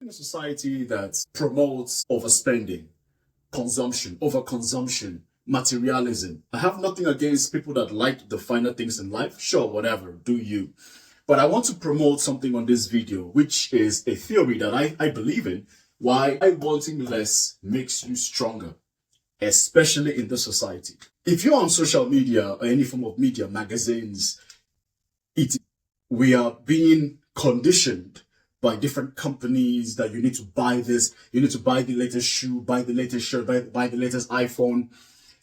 In a society that promotes overspending, consumption, overconsumption, materialism. I have nothing against people that like the finer things in life. Sure, whatever, do you. But I want to promote something on this video, which is a theory that I believe in. Why wanting less makes you stronger, especially in this society. If you're on social media or any form of media, magazines, we are being conditioned by different companies that you need to buy this, you need to buy the latest shoe, buy the latest shirt, buy the latest iPhone.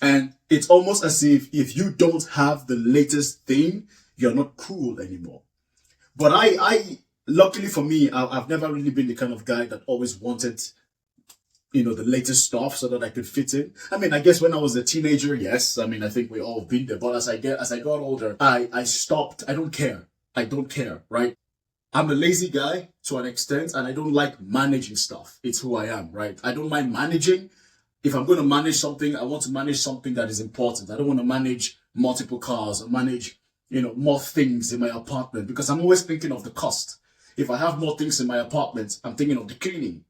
And it's almost as if you don't have the latest thing, you're not cool anymore. But I luckily for me, I've never really been the kind of guy that always wanted, the latest stuff so that I could fit in. I mean, I guess when I was a teenager, yes. I mean, I think we all have been there. But as I got older, I stopped. I don't care, right? I'm a lazy guy to an extent, and I don't like managing stuff. It's who I am, right? I don't mind managing. If I'm going to manage something, I want to manage something that is important. I don't want to manage multiple cars or manage, more things in my apartment, because I'm always thinking of the cost. If I have more things in my apartment, I'm thinking of the cleaning,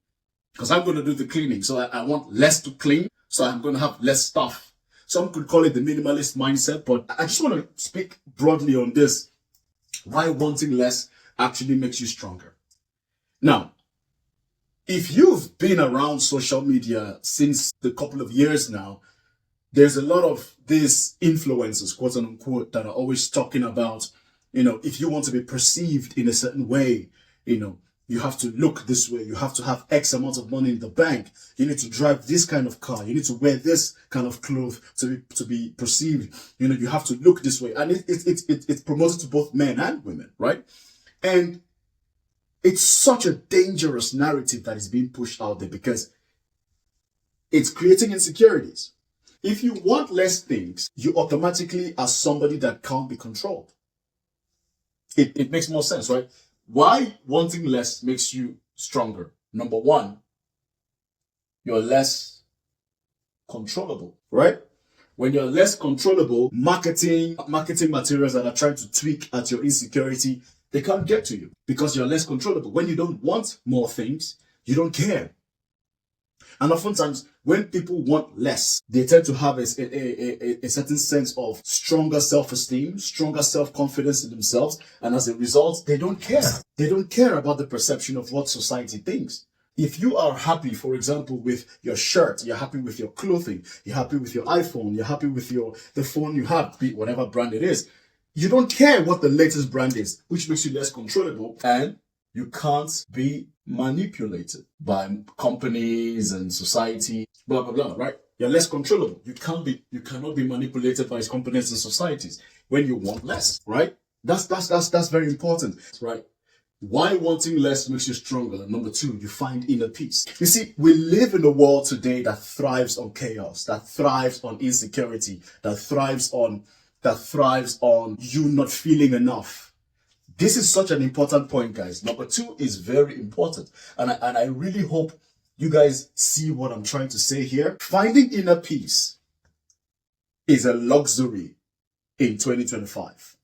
because I'm going to do the cleaning. So I want less to clean, so I'm going to have less stuff. Some could call it the minimalist mindset, but I just want to speak broadly on this. Why wanting less actually makes you stronger. Now, if you've been around social media since a couple of years now, there's a lot of these influencers, quote unquote, that are always talking about, if you want to be perceived in a certain way, you have to look this way, you have to have X amount of money in the bank, you need to drive this kind of car, you need to wear this kind of clothes to be perceived, you have to look this way. And it's promoted to both men and women, right? And it's such a dangerous narrative that is being pushed out there because it's creating insecurities. If you want less things, you automatically are somebody that can't be controlled. It makes more sense, right? Why wanting less makes you stronger? Number one, you're less controllable, right? When you're less controllable, marketing materials that are trying to tweak at your insecurity, they can't get to you because you're less controllable. When you don't want more things, you don't care. And oftentimes, when people want less, they tend to have a certain sense of stronger self-esteem, stronger self-confidence in themselves. And as a result, they don't care. They don't care about the perception of what society thinks. If you are happy, for example, with your shirt, you're happy with your clothing, you're happy with your iPhone, you're happy with the phone you have, be whatever brand it is, you don't care what the latest brand is, which makes you less controllable, and you can't be manipulated by companies and society, blah, blah, blah, right? You're less controllable. You cannot be manipulated by companies and societies when you want less, right? That's very important, right? Why wanting less makes you stronger? Number two, you find inner peace. You see, we live in a world today that thrives on chaos, that thrives on insecurity, that thrives on you not feeling enough. This is such an important point, guys. Number two is very important. And I really hope you guys see what I'm trying to say here. Finding inner peace is a luxury in 2025.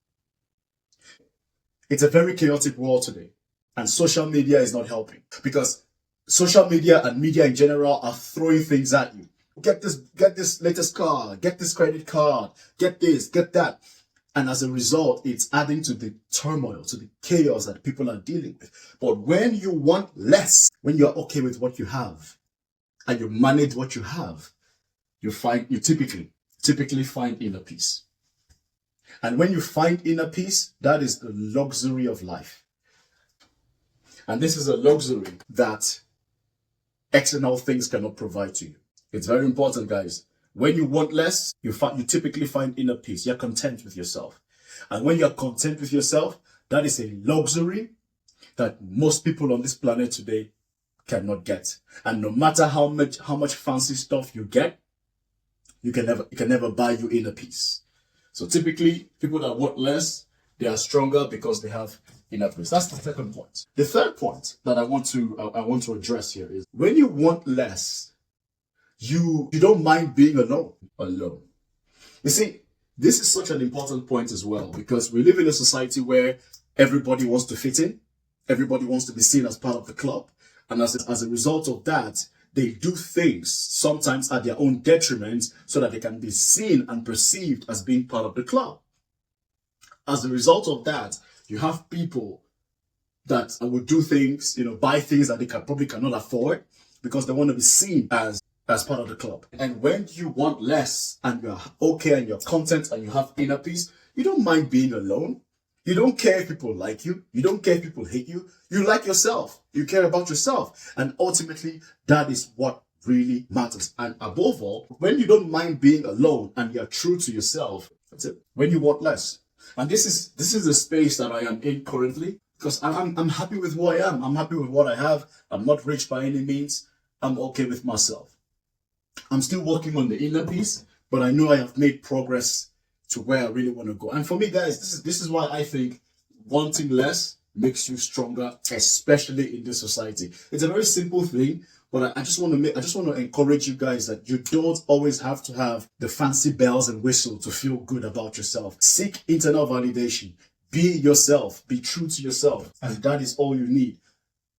It's a very chaotic world today. And social media is not helping. Because social media and media in general are throwing things at you. Get this latest car, get this credit card, get this, get that. And as a result, it's adding to the turmoil, to the chaos that people are dealing with. But when you want less, when you're okay with what you have, and you manage what you have, you typically find inner peace. And when you find inner peace, that is the luxury of life. And this is a luxury that external things cannot provide to you. It's very important, guys. When you want less, you typically find inner peace. You're content with yourself. And when you're content with yourself, that is a luxury that most people on this planet today cannot get. And no matter how much fancy stuff you get, it can never buy you inner peace. So typically, people that want less, they are stronger because they have inner peace. That's the second point. The third point that I want to address here is when you want less, you don't mind being alone. You see, this is such an important point as well, because we live in a society where everybody wants to fit in. Everybody wants to be seen as part of the club. And as a result of that, they do things sometimes at their own detriment so that they can be seen and perceived as being part of the club. As a result of that, you have people that will do things, buy things that they probably cannot afford because they want to be seen as part of the club. And when you want less and you're okay and you're content and you have inner peace, you don't mind being alone. You don't care if people like you. You don't care if people hate you. You like yourself. You care about yourself. And ultimately, that is what really matters. And above all, when you don't mind being alone and you're true to yourself, that's it. When you want less. And this is the space that I am in currently, because I'm happy with who I am. I'm happy with what I have. I'm not rich by any means. I'm okay with myself. I'm still working on the inner peace, but I know I have made progress to where I really want to go. And for me, guys, this is why I think wanting less makes you stronger, especially in this society. It's a very simple thing, but I just want to encourage you guys that you don't always have to have the fancy bells and whistles to feel good about yourself. Seek internal validation. Be yourself. Be true to yourself. And that is all you need.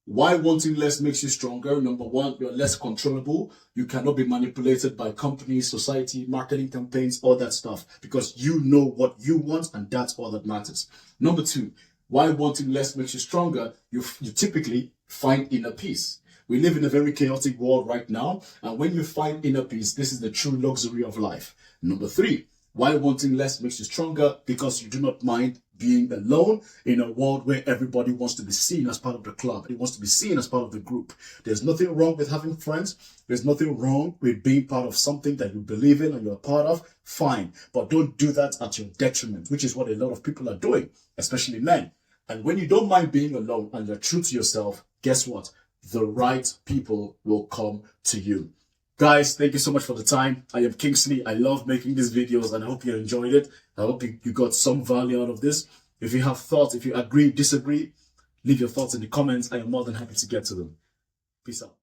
Why wanting less makes you stronger? Number one, you're less controllable. You cannot be manipulated by companies, society, marketing campaigns, all that stuff, because you know what you want and that's all that matters. Number two, why wanting less makes you stronger? You typically find inner peace. We live in a very chaotic world right now, and when you find inner peace, this is the true luxury of life. Number three, why wanting less makes you stronger? Because you do not mind being alone in a world where everybody wants to be seen as part of the club. It wants to be seen as part of the group. There's nothing wrong with having friends. There's nothing wrong with being part of something that you believe in and you're a part of. Fine. But don't do that at your detriment, which is what a lot of people are doing, especially men. And when you don't mind being alone and you're true to yourself, guess what? The right people will come to you. Guys, thank you so much for the time. I am Kingsley. I love making these videos and I hope you enjoyed it. I hope you got some value out of this. If you have thoughts, if you agree, disagree, leave your thoughts in the comments. I am more than happy to get to them. Peace out.